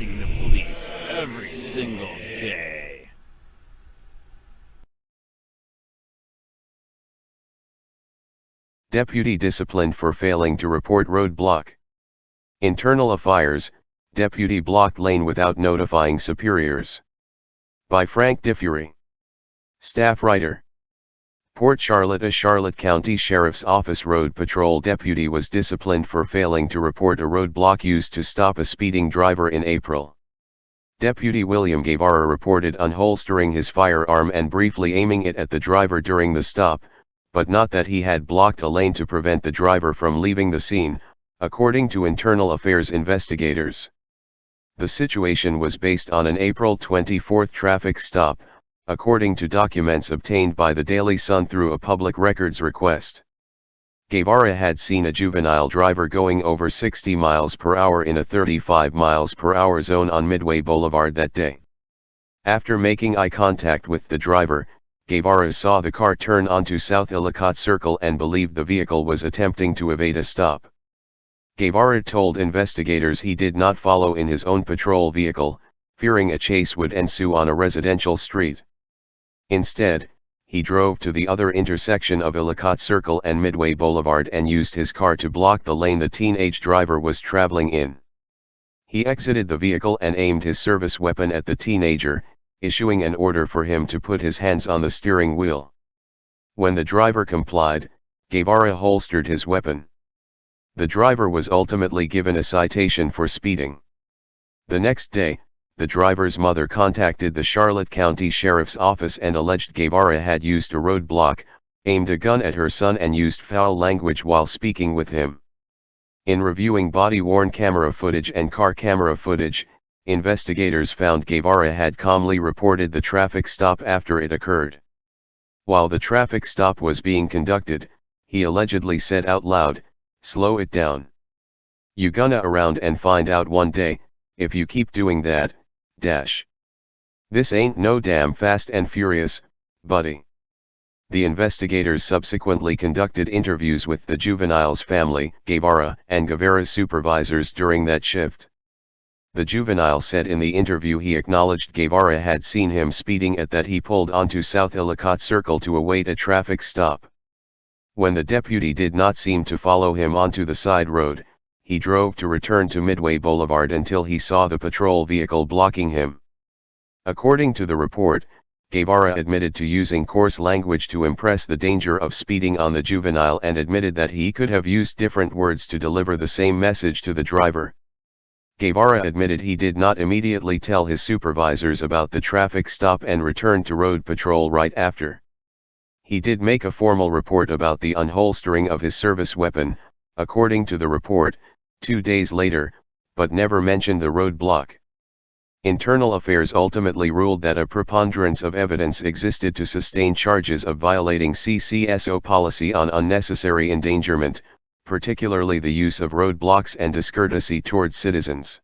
protecting the police every single day. Deputy disciplined for failing to report roadblock. Internal Affairs, Deputy blocked lane without notifying superiors. By Frank Diffury. Staff writer. Port Charlotte. A Charlotte County Sheriff's Office road patrol deputy was disciplined for failing to report a roadblock used to stop a speeding driver in April. Deputy William Guevara reported unholstering his firearm and briefly aiming it at the driver during the stop, but not that he had blocked a lane to prevent the driver from leaving the scene, according to Internal Affairs investigators. The situation was based on an April 24 traffic stop, according to documents obtained by the Daily Sun through a public records request. Guevara had seen a juvenile driver going over 60 miles per hour in a 35 miles per hour zone on Midway Boulevard that day. After making eye contact with the driver, Guevara saw the car turn onto South Ellicott Circle and believed the vehicle was attempting to evade a stop. Guevara told investigators he did not follow in his own patrol vehicle, fearing a chase would ensue on a residential street. Instead, he drove to the other intersection of Ellicott Circle and Midway Boulevard and used his car to block the lane the teenage driver was traveling in. He exited the vehicle and aimed his service weapon at the teenager, issuing an order for him to put his hands on the steering wheel. When the driver complied, Guevara holstered his weapon. The driver was ultimately given a citation for speeding. The next day, the driver's mother contacted the Charlotte County Sheriff's Office and alleged Guevara had used a roadblock, aimed a gun at her son and used foul language while speaking with him. In reviewing body-worn camera footage and car camera footage, investigators found Guevara had calmly reported the traffic stop after it occurred. While the traffic stop was being conducted, he allegedly said out loud, "Slow it down. You gonna around and find out one day, if you keep doing that, dash. This ain't no damn Fast and Furious, buddy." The investigators subsequently conducted interviews with the juvenile's family, Guevara, and Guevara's supervisors during that shift. The juvenile said in the interview he acknowledged Guevara had seen him speeding at that he pulled onto South Ellicott Circle to await a traffic stop. When the deputy did not seem to follow him onto the side road, he drove to return to Midway Boulevard until he saw the patrol vehicle blocking him. According to the report, Guevara admitted to using coarse language to impress the danger of speeding on the juvenile and admitted that he could have used different words to deliver the same message to the driver. Guevara admitted he did not immediately tell his supervisors about the traffic stop and returned to road patrol right after. He did make a formal report about the unholstering of his service weapon, according to the report, 2 days later, but never mentioned the roadblock. Internal Affairs ultimately ruled that a preponderance of evidence existed to sustain charges of violating CCSO policy on unnecessary endangerment, particularly the use of roadblocks and discourtesy towards citizens.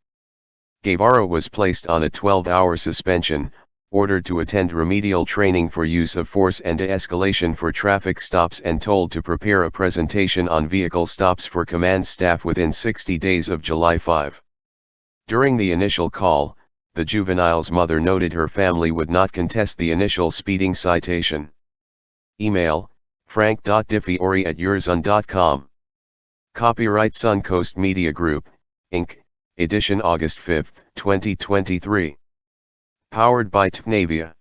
Guevara was placed on a 12-hour suspension, ordered to attend remedial training for use of force and de-escalation for traffic stops and told to prepare a presentation on vehicle stops for command staff within 60 days of July 5. During the initial call, the juvenile's mother noted her family would not contest the initial speeding citation. Email, frank.diffiory@yourzone.com. Copyright Suncoast Media Group, Inc., edition August 5, 2023. Powered by Tnavia.